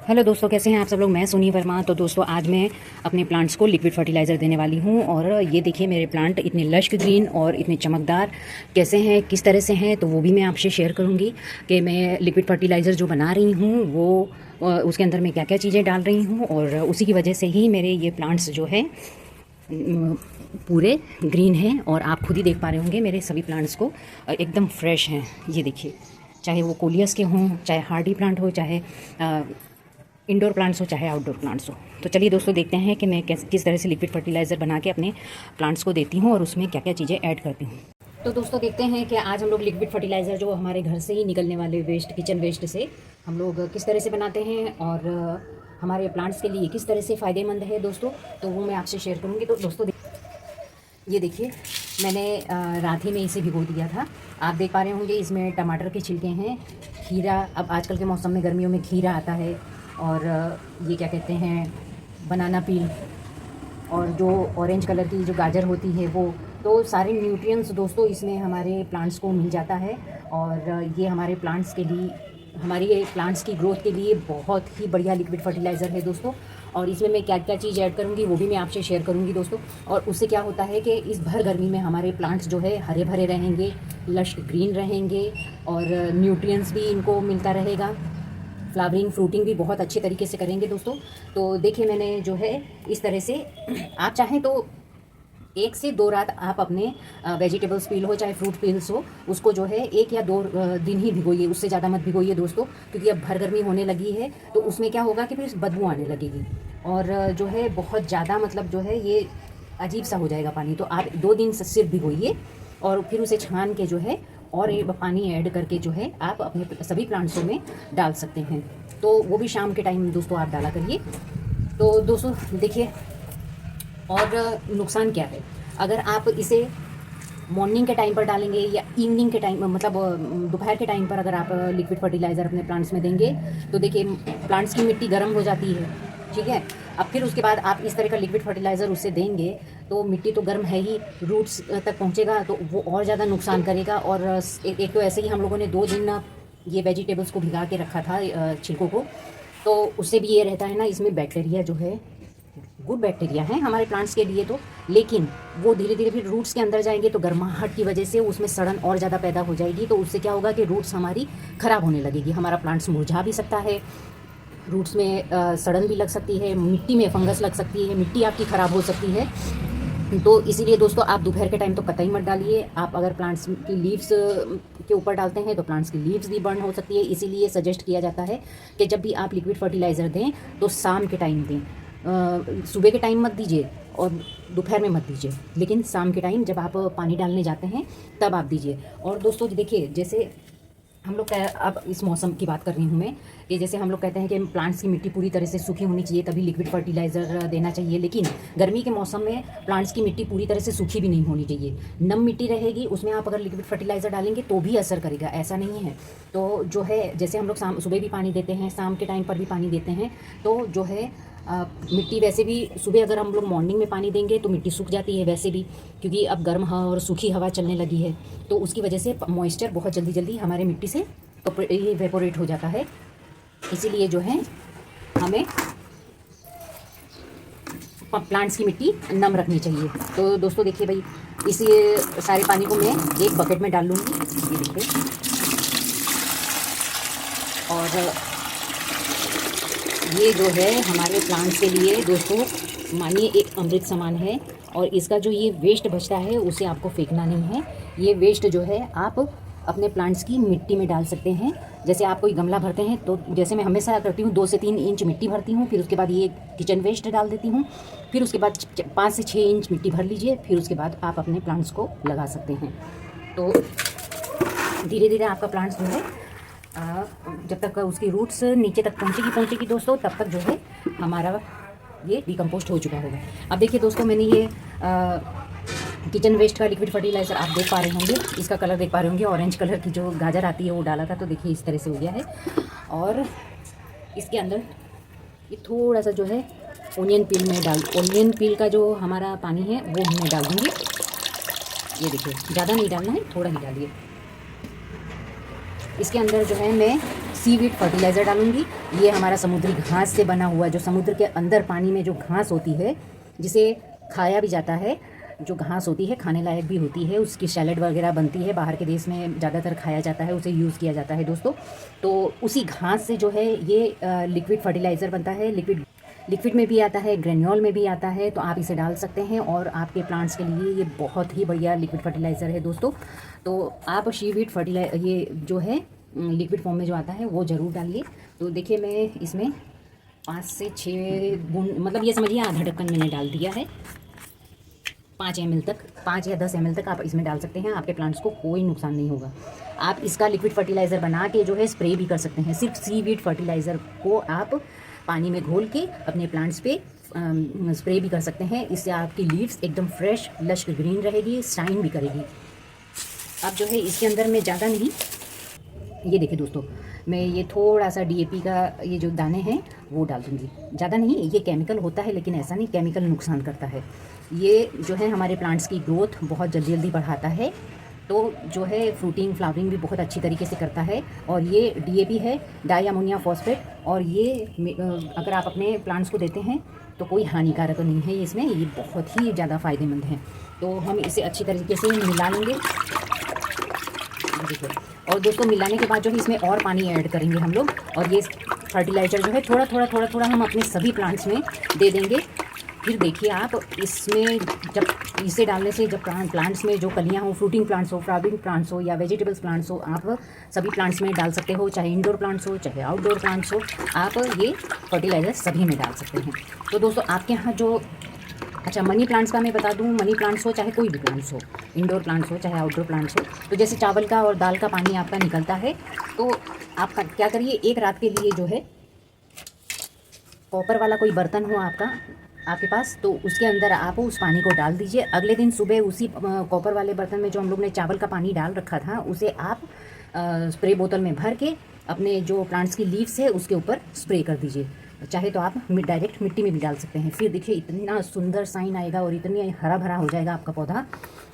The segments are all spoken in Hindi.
हेलो दोस्तों, कैसे हैं आप सब लोग। मैं सोनी वर्मा। तो दोस्तों आज मैं अपने प्लांट्स को लिक्विड फर्टिलाइज़र देने वाली हूं और ये देखिए मेरे प्लांट इतने लश ग्रीन और इतने चमकदार कैसे हैं, किस तरह से हैं, तो वो भी मैं आपसे शेयर करूंगी कि मैं लिक्विड फर्टिलाइज़र जो बना रही हूं वो उसके अंदर मैं क्या क्या चीज़ें डाल रही हूँ और उसी की वजह से ही मेरे ये प्लांट्स जो है पूरे ग्रीन हैं। और आप खुद ही देख पा रहे होंगे मेरे सभी प्लांट्स को एकदम फ्रेश हैं। ये देखिए, चाहे वो कोलियस के हों, चाहे हार्डी प्लांट हो, चाहे इंडोर प्लांट्स हो, चाहे आउटडोर प्लांट्स हो। तो चलिए दोस्तों देखते हैं कि मैं किस तरह से लिक्विड फर्टिलाइज़र बना के अपने प्लांट्स को देती हूँ और उसमें क्या क्या चीज़ें ऐड करती हूँ। तो दोस्तों देखते हैं कि आज हम लोग लिक्विड फर्टिलाइज़र जो हमारे घर से ही निकलने वाले वेस्ट, किचन वेस्ट से हम लोग किस तरह से बनाते हैं और हमारे प्लांट्स के लिए किस तरह से फ़ायदेमंद है दोस्तों, तो वो मैं आपसे शेयर करूँगी। तो दोस्तों ये देखिए, मैंने रात ही में इसे भिगो दिया था। आप देख पा रहे होंगे इसमें टमाटर के छिलके हैं, खीरा, अब आजकल के मौसम में गर्मियों में खीरा आता है, और ये क्या कहते हैं, बनाना पील, और जो ऑरेंज कलर की जो गाजर होती है वो। तो सारे न्यूट्रिएंट्स दोस्तों इसमें हमारे प्लांट्स को मिल जाता है और ये हमारे प्लांट्स के लिए, हमारी प्लांट्स की ग्रोथ के लिए बहुत ही बढ़िया लिक्विड फर्टिलाइज़र है दोस्तों। और इसमें मैं क्या क्या चीज़ ऐड करूँगी वो भी मैं आपसे शेयर करूँगी दोस्तों। और उससे क्या होता है कि इस भर गर्मी में हमारे प्लांट्स जो है हरे भरे रहेंगे, लश ग्रीन रहेंगे और न्यूट्रिएंट्स भी इनको मिलता रहेगा, फ्लावरिंग फ्रूटिंग भी बहुत अच्छे तरीके से करेंगे दोस्तों। तो देखिए मैंने जो है इस तरह से, आप चाहें तो 1 से 2 रात आप अपने वेजिटेबल्स पील हो चाहे फ्रूट पील्स हो, उसको जो है 1 या 2 दिन ही भिगोइए, उससे ज़्यादा मत भिगोइए दोस्तों, क्योंकि अब भर गर्मी होने लगी है तो उसमें क्या होगा कि फिर बदबू आने लगेगी और जो है बहुत ज़्यादा, मतलब जो है ये अजीब सा हो जाएगा पानी। तो आप 2 दिन सिर्फ भिगोइए और फिर उसे छान के जो है और एक पानी ऐड करके जो है आप अपने सभी प्लांट्सों में डाल सकते हैं। तो वो भी शाम के टाइम दोस्तों आप डाला करिए। तो दोस्तों देखिए, और नुकसान क्या है, अगर आप इसे मॉर्निंग के टाइम पर डालेंगे या इवनिंग के टाइम, मतलब दोपहर के टाइम पर अगर आप लिक्विड फर्टिलाइज़र अपने प्लांट्स में देंगे तो देखिए प्लांट्स की मिट्टी गर्म हो जाती है, ठीक है। अब फिर उसके बाद आप इस तरह का लिक्विड फर्टिलाइज़र उससे देंगे तो मिट्टी तो गर्म है ही, रूट्स तक पहुंचेगा तो वो और ज़्यादा नुकसान करेगा। और एक तो ऐसे ही हम लोगों ने 2 दिन ये वेजिटेबल्स को भिगा के रखा था, छिलकों को, तो उससे भी ये रहता है ना, इसमें बैक्टीरिया जो है, गुड बैक्टीरिया हैं हमारे प्लांट्स के लिए तो, लेकिन वो धीरे धीरे फिर रूट्स के अंदर जाएंगे तो गर्माहट की वजह से उसमें सड़न और ज़्यादा पैदा हो जाएगी। तो उससे क्या होगा कि रूट्स हमारी ख़राब होने लगेगी, हमारा प्लांट्स मुरझा भी सकता है, रूट्स में सड़न भी लग सकती है, मिट्टी में फंगस लग सकती है, मिट्टी आपकी ख़राब हो सकती है। तो इसीलिए दोस्तों आप दोपहर के टाइम तो कतई मत डालिए। आप अगर प्लांट्स की लीव्स के ऊपर डालते हैं तो प्लांट्स की लीव्स भी बर्न हो सकती है। इसीलिए सजेस्ट किया जाता है कि जब भी आप लिक्विड फर्टिलाइज़र दें तो शाम के टाइम दें, सुबह के टाइम मत दीजिए और दोपहर में मत दीजिए, लेकिन शाम के टाइम जब आप पानी डालने जाते हैं तब आप दीजिए। और दोस्तों देखिए, जैसे हम लोग अब इस मौसम की बात कर रही हूँ मैं, कि जैसे हम लोग कहते हैं कि प्लांट्स की मिट्टी पूरी तरह से सूखी होनी चाहिए तभी लिक्विड फर्टिलाइज़र देना चाहिए, लेकिन गर्मी के मौसम में प्लांट्स की मिट्टी पूरी तरह से सूखी भी नहीं होनी चाहिए, नम मिट्टी रहेगी, उसमें आप अगर लिक्विड फर्टिलाइज़र डालेंगे तो भी असर करेगा, ऐसा नहीं है। तो जो है, जैसे हम लोग सुबह भी पानी देते हैं, शाम के टाइम पर भी पानी देते हैं, तो जो है मिट्टी वैसे भी सुबह अगर हम लोग मॉर्निंग में पानी देंगे तो मिट्टी सूख जाती है वैसे भी, क्योंकि अब गर्म हवा और सूखी हवा चलने लगी है, तो उसकी वजह से मॉइस्चर बहुत जल्दी जल्दी हमारे मिट्टी से इवेपोरेट हो जाता है। इसीलिए जो है हमें प्लांट्स की मिट्टी नम रखनी चाहिए। तो दोस्तों देखिए भाई, इसी सारे पानी को मैं एक बकेट में डाल लूँगी, ये देखिए, और ये जो है हमारे प्लांट्स के लिए दोस्तों मानिए एक अमृत समान है। और इसका जो ये वेस्ट बचता है उसे आपको फेंकना नहीं है, ये वेस्ट जो है आप अपने प्लांट्स की मिट्टी में डाल सकते हैं। जैसे आप कोई गमला भरते हैं तो जैसे मैं हमेशा करती हूँ 2 से 3 इंच मिट्टी भरती हूँ, फिर उसके बाद ये किचन वेस्ट डाल देती हूँ, फिर उसके बाद 5 से 6 इंच मिट्टी भर लीजिए, फिर उसके बाद आप अपने प्लांट्स को लगा सकते हैं। तो धीरे धीरे आपका प्लांट्स जो है जब तक उसकी रूट्स नीचे तक पहुँचेगी दोस्तों, तब तक जो है हमारा ये डिकम्पोस्ट हो चुका होगा। अब देखिए दोस्तों, मैंने ये किचन वेस्ट का लिक्विड फर्टिलाइज़र आप देख पा रहे होंगे, इसका कलर देख पा रहे होंगे, ऑरेंज कलर की जो गाजर आती है वो डाला था, तो देखिए इस तरह से हो गया है। और इसके अंदर ये थोड़ा सा जो है ओनियन पील का जो हमारा पानी है वो मैं डाल दूँगी। ये देखिए, ज़्यादा नहीं डालना है, थोड़ा ही डालिए। इसके अंदर जो है मैं सीवीड फर्टिलाइज़र डालूंगी। ये हमारा समुद्री घास से बना हुआ, जो समुद्र के अंदर पानी में जो घास होती है, जिसे खाया भी जाता है, जो घास होती है खाने लायक भी होती है, उसकी सैलेड वगैरह बनती है, बाहर के देश में ज़्यादातर खाया जाता है, उसे यूज़ किया जाता है दोस्तों। तो उसी घास से जो है ये लिक्विड फर्टिलाइज़र बनता है। लिक्विड में भी आता है, ग्रेन्यूल में भी आता है, तो आप इसे डाल सकते हैं और आपके प्लांट्स के लिए ये बहुत ही बढ़िया लिक्विड फर्टिलाइज़र है दोस्तों। तो आप सीवीड फर्टिलाइज़र ये जो है लिक्विड फॉर्म में जो आता है वो ज़रूर डालिए। तो देखिए मैं इसमें 5 से 6 बूंद, मतलब ये समझिए आधा ढक्कन मैंने डाल दिया है। 5 ml तक, 5 या 10 ml तक आप इसमें डाल सकते हैं, आपके प्लांट्स को कोई नुकसान नहीं होगा। आप इसका लिक्विड फर्टिलाइज़र बना के जो है स्प्रे भी कर सकते हैं। सिर्फ सीवीड फर्टिलाइज़र को आप पानी में घोल के अपने प्लांट्स पे स्प्रे भी कर सकते हैं। इससे आपकी लीव्स एकदम फ्रेश लश ग्रीन रहेगी, शाइन भी करेगी। अब जो है इसके अंदर मैं ज़्यादा नहीं, ये देखिए दोस्तों, मैं ये थोड़ा सा DAP का ये जो दाने हैं वो डाल दूँगी, ज़्यादा नहीं। ये केमिकल होता है लेकिन ऐसा नहीं, केमिकल नुकसान करता है। ये जो है हमारे प्लांट्स की ग्रोथ बहुत जल्दी जल्दी बढ़ाता है, तो जो है फ्रूटिंग फ्लावरिंग भी बहुत अच्छी तरीके से करता है। और ये DAP है, डाई अमोनियम फॉस्फेट, और ये अगर आप अपने प्लांट्स को देते हैं तो कोई हानिकारक नहीं है इसमें, ये बहुत ही ज़्यादा फ़ायदेमंद है। तो हम इसे अच्छी तरीके से मिला लेंगे। देखिए, और दोस्तों मिलाने के बाद जो है इसमें और पानी ऐड करेंगे हम लोग, और ये फर्टिलाइज़र जो है थोड़ा थोड़ा हम अपने सभी प्लांट्स में दे देंगे। फिर देखिए आप इसमें जब इसे डालने से जब प्लांट्स में जो कलियाँ हो, फ्रूटिंग प्लांट्स हो, फ्लावरिंग प्लांट्स हो या वेजिटेबल्स प्लांट्स हो, आप सभी प्लांट्स में डाल सकते हो, चाहे इंडोर प्लांट्स हो चाहे आउटडोर प्लांट्स हो, आप ये फर्टिलाइज़र सभी में डाल सकते हैं। तो दोस्तों आपके यहाँ जो, अच्छा मनी प्लांट्स का मैं बता दूं, मनी प्लांट्स हो चाहे कोई भी प्लांट्स हो, इंडोर प्लांट्स हो चाहे आउटडोर प्लांट्स हो, तो जैसे चावल का और दाल का पानी आपका निकलता है, तो आप क्या करिए, एक रात के लिए जो है कॉपर वाला कोई बर्तन हो आपके पास, तो उसके अंदर आप उस पानी को डाल दीजिए। अगले दिन सुबह उसी कॉपर वाले बर्तन में जो हम लोग ने चावल का पानी डाल रखा था, उसे आप स्प्रे बोतल में भर के अपने जो प्लांट्स की लीव्स है उसके ऊपर स्प्रे कर दीजिए। चाहे तो आप डायरेक्ट मिट्टी में भी डाल सकते हैं। फिर देखिए इतना सुंदर साइन आएगा और इतनी हरा भरा हो जाएगा आपका पौधा।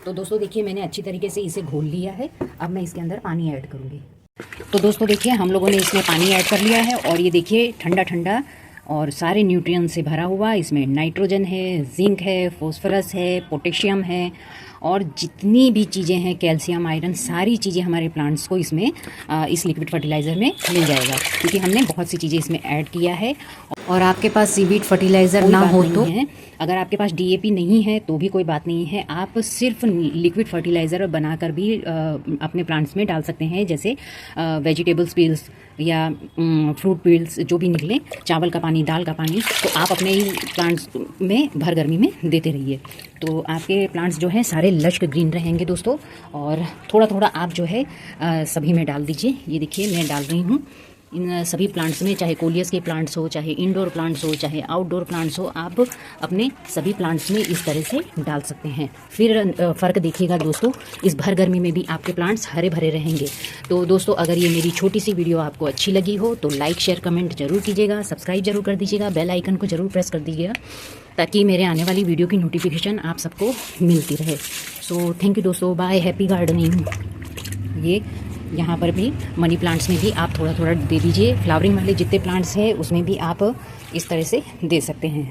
तो दोस्तों देखिए मैंने अच्छी तरीके से इसे घोल लिया है। अब मैं इसके अंदर पानी ऐड करूँगी। तो दोस्तों देखिए हम लोगों ने इसमें पानी ऐड कर लिया है, और ये देखिए ठंडा ठंडा और सारे न्यूट्रिएंट से भरा हुआ। इसमें नाइट्रोजन है, जिंक है, फॉस्फोरस है, पोटेशियम है, और जितनी भी चीज़ें हैं, कैल्शियम, आयरन, सारी चीज़ें हमारे प्लांट्स को इसमें इस लिक्विड फर्टिलाइज़र में मिल जाएगा, क्योंकि हमने बहुत सी चीज़ें इसमें ऐड किया है। और आपके पास सीवीड फर्टिलाइज़र ना हो तो, अगर आपके पास DAP नहीं है तो भी कोई बात नहीं है, आप सिर्फ लिक्विड फर्टिलाइज़र बनाकर भी अपने प्लांट्स में डाल सकते हैं। जैसे वेजिटेबल्स पील्स या फ्रूट पील्स जो भी निकले, चावल का पानी, दाल का पानी, तो आप अपने ही प्लांट्स में भर गर्मी में देते रहिए। तो आपके प्लांट्स जो हैं सारे लश ग्रीन रहेंगे दोस्तों। और थोड़ा थोड़ा आप जो है सभी में डाल दीजिए। ये देखिए मैं डाल रही हूँ इन सभी प्लांट्स में, चाहे कोलियस के प्लांट्स हो, चाहे इंडोर प्लांट्स हो, चाहे आउटडोर प्लांट्स हो, आप अपने सभी प्लांट्स में इस तरह से डाल सकते हैं। फिर फ़र्क देखिएगा दोस्तों, इस भर गर्मी में भी आपके प्लांट्स हरे भरे रहेंगे। तो दोस्तों अगर ये मेरी छोटी सी वीडियो आपको अच्छी लगी हो तो लाइक शेयर कमेंट जरूर कीजिएगा, सब्सक्राइब जरूर कर दीजिएगा, बेल आइकन को जरूर प्रेस कर दीजिएगा, ताकि मेरे आने वाली वीडियो की नोटिफिकेशन आप सबको मिलती रहे। सो थैंक यू दोस्तों, बाय, हैप्पी गार्डनिंग। ये यहाँ पर भी मनी प्लांट्स में भी आप थोड़ा थोड़ा दे दीजिए। फ्लावरिंग वाले जितने प्लांट्स हैं उसमें भी आप इस तरह से दे सकते हैं।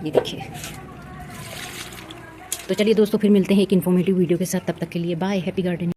ये देखिए। तो चलिए दोस्तों फिर मिलते हैं एक इन्फॉर्मेटिव वीडियो के साथ, तब तक के लिए बाय, हैप्पी गार्डनिंग।